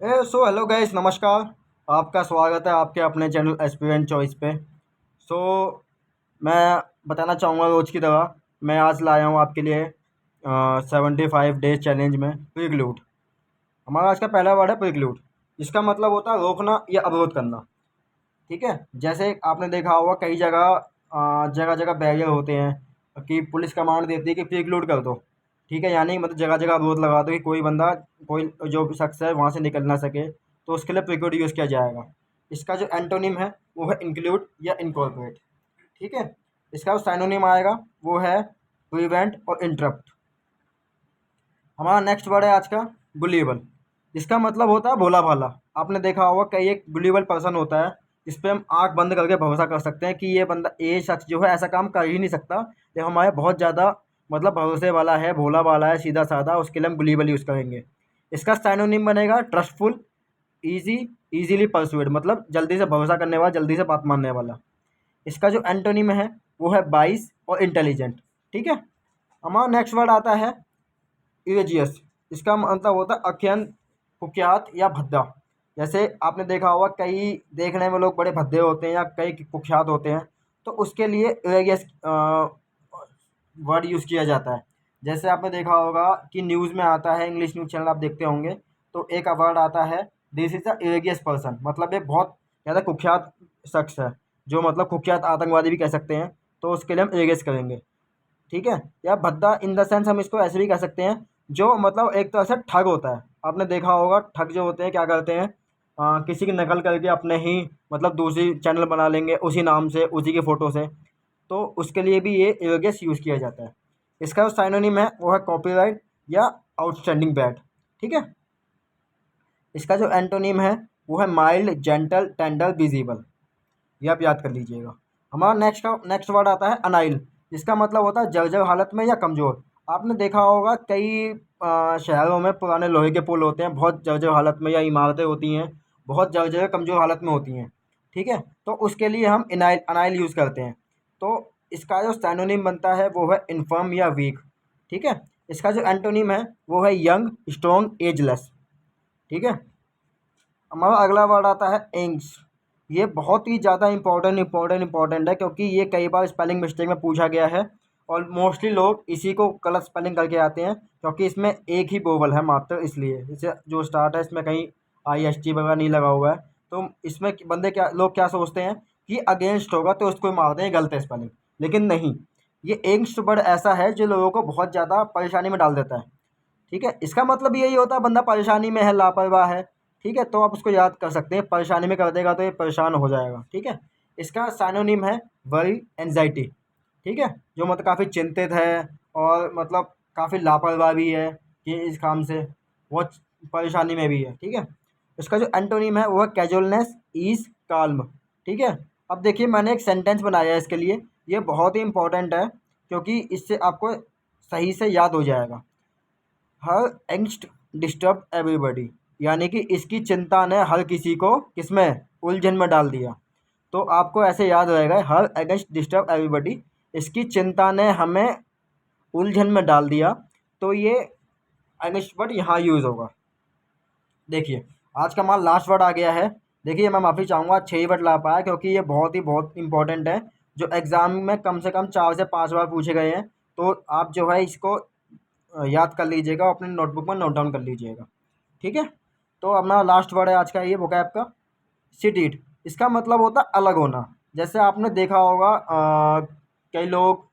Hello guys, नमस्कार। आपका स्वागत है आपके अपने चैनल एस्पिरेंट चॉइस पे। सो मैं बताना चाहूँगा रोज़ की तरह मैं आज लाया हूँ आपके लिए 75 डेज चैलेंज में प्रिक्लूड। हमारा आज का पहला वर्ड है प्रिक्लूड। इसका मतलब होता है रोकना या अवरोध करना। ठीक है। जैसे आपने देखा होगा कई जगह जगह जगह बैरियर होते हैं कि पुलिस कमांड देती है कि प्रिक्लूड कर दो। ठीक है, यानी मतलब जगह जगह अवरोध लगा दो कि कोई बंदा, कोई जो भी शख्स है वहाँ से निकल ना सके, तो उसके लिए प्रिक्लूड यूज़ किया जाएगा। इसका जो एंटोनिम है वो है इंक्लूड या इनकॉर्पोरेट। ठीक है। इसका जो साइनोनिम आएगा वो है प्रिवेंट और इंटरप्ट। हमारा नेक्स्ट वर्ड है आज का गुलिएबल। इसका मतलब होता है भोला भाला। आपने देखा होगा कई एक गुलिएबल पर्सन होता है जिस पे हम आंख बंद करके भरोसा कर सकते हैं कि ये बंदा, ये शख्स जो है ऐसा काम कर ही नहीं सकता। ये हमारे बहुत ज़्यादा मतलब भरोसे वाला है, भोला वाला है, सीधा साधा, उसके लिए हम गुलिएबल यूज़ करेंगे। इसका साइनोनिम बनेगा ट्रस्टफुल, ईजी, ईजीली परसुएड, मतलब जल्दी से भरोसा करने वाला, जल्दी से बात मानने वाला। इसका जो एंटोनिम है वो है बाइस और इंटेलिजेंट। ठीक है। हमारा नेक्स्ट वर्ड आता है इरेजियस। इसका मतलब होता है अत्यंत कुख्यात या भद्दा। जैसे आपने देखा होगा कई देखने में लोग बड़े भद्दे होते हैं या कई कुख्यात होते हैं, तो उसके लिए इरेजियस वर्ड यूज़ किया जाता है। जैसे आपने देखा होगा कि न्यूज़ में आता है, इंग्लिश न्यूज़ चैनल आप देखते होंगे, तो एक वर्ड आता है दिस इज़ अ इरेजियस पर्सन, मतलब ये बहुत ज़्यादा कुख्यात शख्स है, जो मतलब कुख्यात आतंकवादी भी कह सकते हैं, तो उसके लिए हम इरेजियस करेंगे। ठीक है। या भद्दा इन द सेंस हम इसको ऐसे भी कह सकते हैं, जो मतलब एक तरह से ठग होता है। आपने देखा होगा ठग जो होते हैं क्या करते हैं, किसी की नकल करके अपने ही मतलब दूसरी चैनल बना लेंगे उसी नाम से, उसी की फ़ोटो से। तो उसके लिए भी ये एवेगेस यूज़ किया जाता है। इसका जो साइनोनिम है वो है कॉपीराइट या आउटस्टैंडिंग बैड। ठीक है। इसका जो एंटोनिम है वो है माइल्ड, जेंटल, टेंडर, विजिबल। ये आप याद कर लीजिएगा। हमारा नेक्स्ट वर्ड आता है अनाइल। जिसका मतलब होता है जर्जर हालत में या कमज़ोर। आपने देखा होगा कई शहरों में पुराने लोहे के पुल होते हैं, बहुत जर्जर हालत में, या इमारतें होती हैं बहुत जर्जर कमज़ोर हालत में होती हैं। ठीक है। तो उसके लिए हम इनाइल अनाइल यूज़ करते हैं। तो इसका जो सैनोनिम बनता है वो है इन्फर्म या वीक। ठीक है। इसका जो एंटोनिम है वो है यंग, स्ट्रॉन्ग, एजलेस। ठीक है। हमारा अगला वर्ड आता है एंग्स। ये बहुत ही ज़्यादा इम्पोर्टेंट है, क्योंकि ये कई बार स्पेलिंग मिस्टेक में पूछा गया है और मोस्टली लोग इसी को गलत स्पेलिंग करके आते हैं, क्योंकि इसमें एक ही वोवल है मात्र, इसलिए इसे जो स्टार्ट है इसमें कहीं आई एस टी वगैरह नहीं लगा हुआ है। तो इसमें बंदे क्या, लोग क्या सोचते हैं कि अगेंस्ट होगा तो उसको मारते हैं गलत स्पेलिंग, लेकिन नहीं। ये एंग्स्ट वर्ड ऐसा है जो लोगों को बहुत ज़्यादा परेशानी में डाल देता है। ठीक है। इसका मतलब यही होता है बंदा परेशानी में है, लापरवाह है। ठीक है। तो आप उसको याद कर सकते हैं, परेशानी में कर देगा तो ये परेशान हो जाएगा। ठीक है। इसका साइनोनिम है वरी, एंजाइटी। ठीक है। जो मतलब काफ़ी चिंतित है और मतलब काफ़ी लापरवाह भी है कि इस काम से बहुत परेशानी में भी है। ठीक है। इसका जो एंटोनिम है वो है कैजुअलनेस, ईज, काल्म। ठीक है। अब देखिए मैंने एक सेंटेंस बनाया है इसके लिए। ये बहुत ही इंपॉर्टेंट है, क्योंकि इससे आपको सही से याद हो जाएगा। हर एंग्स्ट डिस्टर्ब एवरीबॉडी, यानी कि इसकी चिंता ने हर किसी को किसमें, उलझन में डाल दिया। तो आपको ऐसे याद रहेगा, हर एगेंस्ट डिस्टर्ब एवरीबॉडी, इसकी चिंता ने हमें उलझन में डाल दिया। तो ये अगेंस्ट वर्ड यहाँ यूज़ होगा। देखिए आज का हमारा लास्ट वर्ड आ गया है। देखिए मैं माफ़ी चाहूँगा 6 ही वर्ड ला पाया, क्योंकि ये बहुत इंपॉर्टेंट है, जो एग्ज़ाम में कम से कम 4 से 5 बार पूछे गए हैं। तो आप जो है इसको याद कर लीजिएगा, अपने नोटबुक में नोट डाउन कर लीजिएगा। ठीक है। तो अपना लास्ट वर्ड है आज का ये वोकैब का सिटीड। इसका मतलब होता है अलग होना। जैसे आपने देखा होगा कई लोग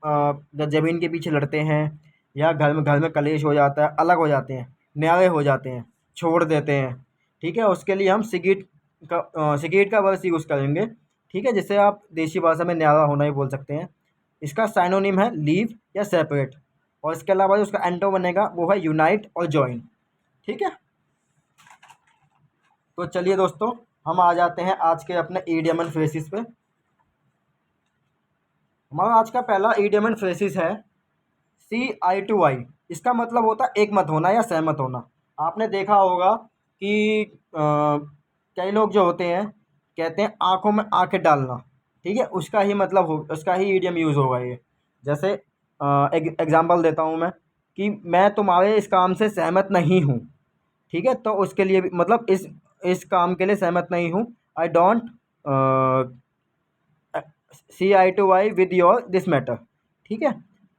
जब ज़मीन के पीछे लड़ते हैं या घर में कलेश हो जाता है, अलग हो जाते हैं, न्यारे हो जाते हैं, छोड़ देते हैं। ठीक है। उसके लिए हम सिगीट का वर्ड यूज़ करेंगे। ठीक है। जिसे आप देसी भाषा में न्यारा होना ही बोल सकते हैं। इसका साइनोनिम है लीव या सेपरेट। और इसके अलावा जो उसका एंटो बनेगा वो है यूनाइट और जॉइन। ठीक है। तो चलिए दोस्तों, हम आ जाते हैं आज के अपने ईडियम एंड फ्रेसिस पे। हमारा आज का पहला ईडियम एंड फ्रेसिस है CI to I। इसका मतलब होता है एक मत होना या सहमत होना। आपने देखा होगा कि कई लोग जो होते हैं कहते हैं आंखों में आंखें डालना। ठीक है। उसका ही मतलब हो, उसका ही ईडियम यूज़ होगा ये। जैसे एक एग्जांपल देता हूँ मैं कि मैं तुम्हारे इस काम से सहमत नहीं हूँ। ठीक है, तो उसके लिए भी मतलब इस काम के लिए सहमत नहीं हूँ। I don't see eye to eye with your this matter. ठीक है।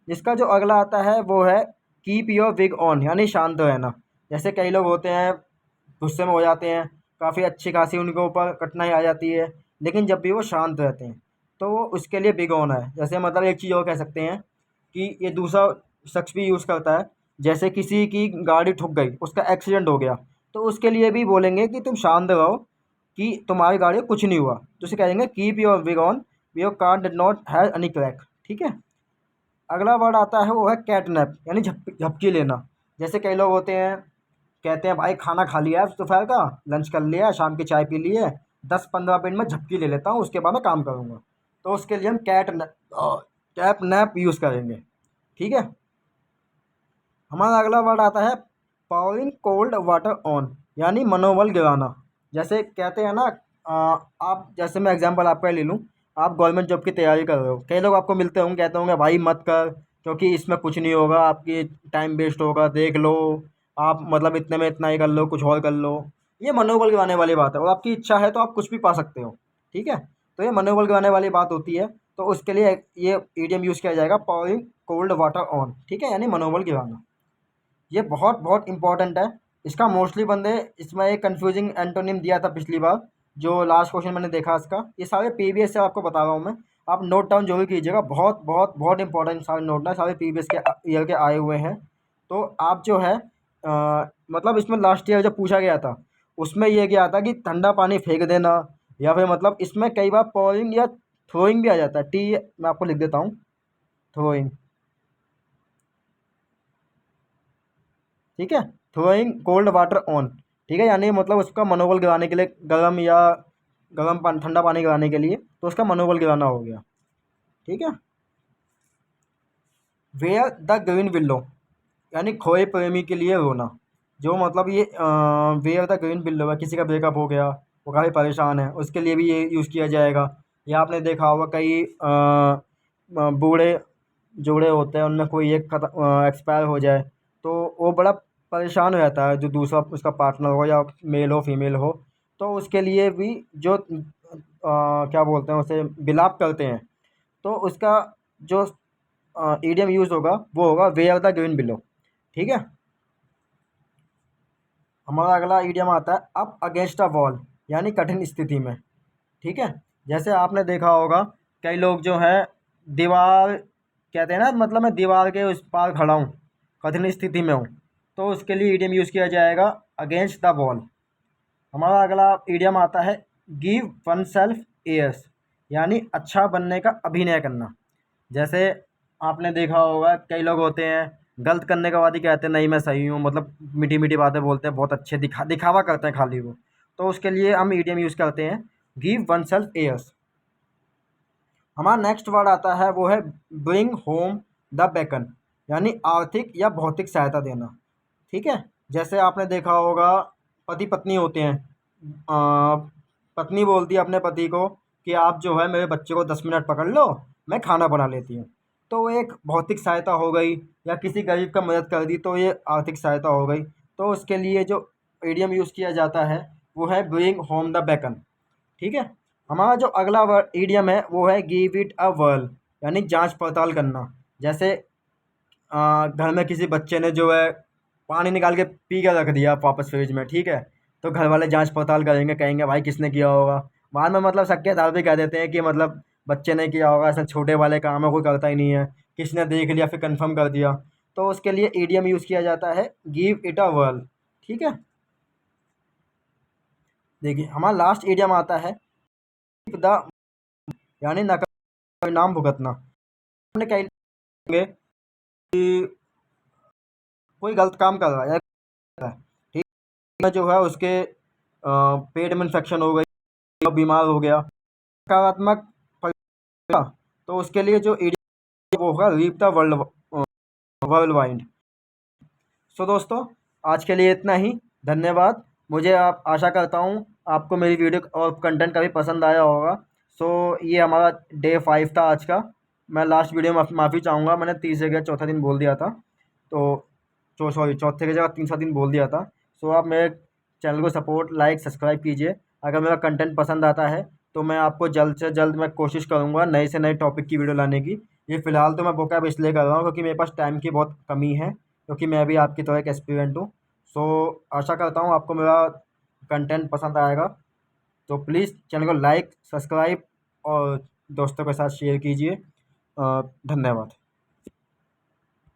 इसका जो अगला आता है वो है कीप योर विग ऑन, यानी शांत रहना। जैसे कई लोग होते हैं गुस्से में हो जाते हैं, काफ़ी अच्छी खासी उनके ऊपर कठिनाई आ जाती है, लेकिन जब भी वो शांत रहते हैं तो वो उसके लिए बिग ऑन है। जैसे मतलब एक चीज़ और कह सकते हैं कि ये दूसरा शख्स भी यूज़ करता है। जैसे किसी की गाड़ी ठुक गई, उसका एक्सीडेंट हो गया, तो उसके लिए भी बोलेंगे कि तुम शांत रहो, कि तुम्हारी गाड़ी को कुछ नहीं हुआ, तो उसे कहेंगे keep your wig on, your car did not have any crack. ठीक है। अगला वर्ड आता है वो है कैटनैप, यानी झपकी लेना। जैसे कई लोग होते हैं कहते हैं भाई खाना खा लिया है दोपहर का, लंच कर लिया है, शाम की चाय पी ली है, 10-15 मिनट में झपकी ले लेता हूँ, उसके बाद मैं काम करूँगा। तो उसके लिए हम कैप नैप यूज़ करेंगे। ठीक है। हमारा अगला वर्ड आता है पावरिंग कोल्ड वाटर ऑन, यानी मनोबल गिराना। जैसे कहते हैं ना, आप जैसे मैं एग्जांपल आपका ले लूँ, आप गवर्नमेंट जॉब की तैयारी कर रहे हो, कई लोग आपको मिलते होंगे, कहते होंगे भाई मत कर, क्योंकि इसमें कुछ नहीं होगा, आपकी टाइम वेस्ट होगा, देख लो, आप मतलब इतने में इतना ही कर लो, कुछ और कर लो। ये मनोबल गिराने वाली बात है, और आपकी इच्छा है तो आप कुछ भी पा सकते हो। ठीक है। तो ये मनोबल गिराने वाली बात होती है। तो उसके लिए ये ईडियम यूज़ किया जाएगा, पावरिंग कोल्ड वाटर ऑन। ठीक है, यानी मनोबल गिराना। ये बहुत बहुत इंपॉर्टेंट है। इसका मोस्टली बंदे इसमें एक कंफ्यूजिंग एंटोनिम दिया था पिछली बार, जो लास्ट क्वेश्चन मैंने देखा इसका। ये सारे पीवीएस से आपको बता रहा हूँ मैं, आप नोट डाउन जरूर कीजिएगा। बहुत बहुत बहुत इंपॉर्टेंट सारे नोट है, सारे पीवीएस के ईयर के आए हुए हैं। तो आप जो है मतलब इसमें लास्ट ईयर जब पूछा गया था, उसमें ये गया था कि ठंडा पानी फेंक देना, या फिर मतलब इसमें कई बार पोरिंग या थ्रोइंग भी आ जाता है। टी मैं आपको लिख देता हूँ, थ्रोइंग। ठीक है। Throwing cold water on. ठीक है, यानी मतलब उसका मनोबल गिराने के लिए, गर्म या गर्म पानी ठंडा पानी गिराने के लिए, तो उसका मनोबल गिराना हो गया। ठीक है। वेयर द ग्रीन विल्लो, यानी खोए प्रेमी के लिए रोना। जो मतलब ये वेयर द ग्रीन विल्लो है, किसी का ब्रेकअप हो गया, वो काफ़ी परेशान है, उसके लिए भी ये यूज़ किया जाएगा। या आपने देखा होगा कई बूढ़े जोड़े होते हैं, उनमें कोई एक एक्सपायर हो जाए, तो वो बड़ा परेशान हो जाता है, जो दूसरा उसका पार्टनर हो या मेल हो फीमेल हो। तो उसके लिए भी जो क्या बोलते हैं उसे, विलाप करते हैं, तो उसका जो ईडियम यूज़ होगा वो होगा वेयर द ग्रीन बिलो। ठीक है। हमारा अगला ईडियम आता है अप अगेंस्ट अ वॉल, यानी कठिन स्थिति में। ठीक है। जैसे आपने देखा होगा कई लोग जो है दीवार, कहते हैं ना, मतलब मैं दीवार के उस पार खड़ा हूँ, कठिन स्थिति में हूँ, तो उसके लिए ईडियम यूज़ किया जाएगा अगेंस्ट द वॉल। हमारा अगला ईडियम आता है गिव वन सेल्फ एयर्स, यानी अच्छा बनने का अभिनय करना। जैसे आपने देखा होगा कई लोग होते हैं गलत करने के बाद ही कहते हैं नहीं मैं सही हूँ, मतलब मीठी मीठी बातें बोलते हैं, बहुत अच्छे दिखावा करते हैं खाली वो। तो उसके लिए हम ईडियम यूज़ करते हैं गिव वन सेल्फ एयर्स। हमारा नेक्स्ट वर्ड आता है वो है ब्रिंग होम द बेकन, यानी आर्थिक या भौतिक सहायता देना। ठीक है। जैसे आपने देखा होगा पति पत्नी होते हैं, पत्नी बोलती है अपने पति को कि आप जो है मेरे बच्चे को 10 मिनट पकड़ लो, मैं खाना बना लेती हूँ। तो वो एक भौतिक सहायता हो गई, या किसी गरीब का मदद कर दी तो ये आर्थिक सहायता हो गई। तो उसके लिए जो ईडियम यूज़ किया जाता है वो है ब्रिंग होम द बेकन। ठीक है। हमारा जो अगला वर्ड ईडियम है वो है गिव इट अ व्हर्ल, यानी जांच पड़ताल करना। जैसे घर में किसी बच्चे ने जो है पानी निकाल के पी के रख दिया वापस फ्रिज में, ठीक है, तो घर वाले जांच पड़ताल करेंगे, कहेंगे भाई किसने किया होगा। बाद में मतलब सबके आधार पे कह देते हैं कि मतलब बच्चे ने किया होगा, ऐसे छोटे वाले काम है, कोई करता ही नहीं है, किसने देख लिया फिर कंफर्म कर दिया। तो उसके लिए ईडियम यूज़ किया जाता है गिव इट अ व्हर्ल। ठीक है। देखिए हमारा लास्ट ईडियम आता है द, यानी नकारात्मक परिणाम भुगतना। आपने कहीं होंगे कि कोई गलत काम कर रहा है या कर रहा है, ठीक है, जो है उसके पेट में इन्फेक्शन हो गई, और बीमार हो गया, नकारात्मक परिणाम, तो उसके लिए जो ईडी वो होगा reap the world world wide. So दोस्तों, आज के लिए इतना ही। धन्यवाद। मुझे आप आशा करता हूँ आपको मेरी वीडियो और कंटेंट काफ़ी पसंद आया होगा। सो ये हमारा डे 5 था आज का। मैं लास्ट वीडियो में माफ़ी चाहूँगा, मैंने तीसरे के चौथा दिन बोल दिया था, तो सॉरी चौथे की जगह तीसरा दिन बोल दिया था। सो आप मेरे चैनल को सपोर्ट, लाइक, सब्सक्राइब कीजिए। अगर मेरा कंटेंट पसंद आता है तो मैं आपको जल्द से जल्द मैं कोशिश करूँगा नए से नए टॉपिक की वीडियो लाने की। ये फ़िलहाल तो मैं वोकैब इसलिए कर रहा हूँ क्योंकि मेरे पास टाइम की बहुत कमी है, क्योंकि मैं भी आपकी तरह एक एस्पिरेंट हूँ। सो आशा करता हूँ आपको मेरा कंटेंट पसंद आएगा। तो प्लीज़ चैनल को लाइक, सब्सक्राइब और दोस्तों के साथ शेयर कीजिए। धन्यवाद।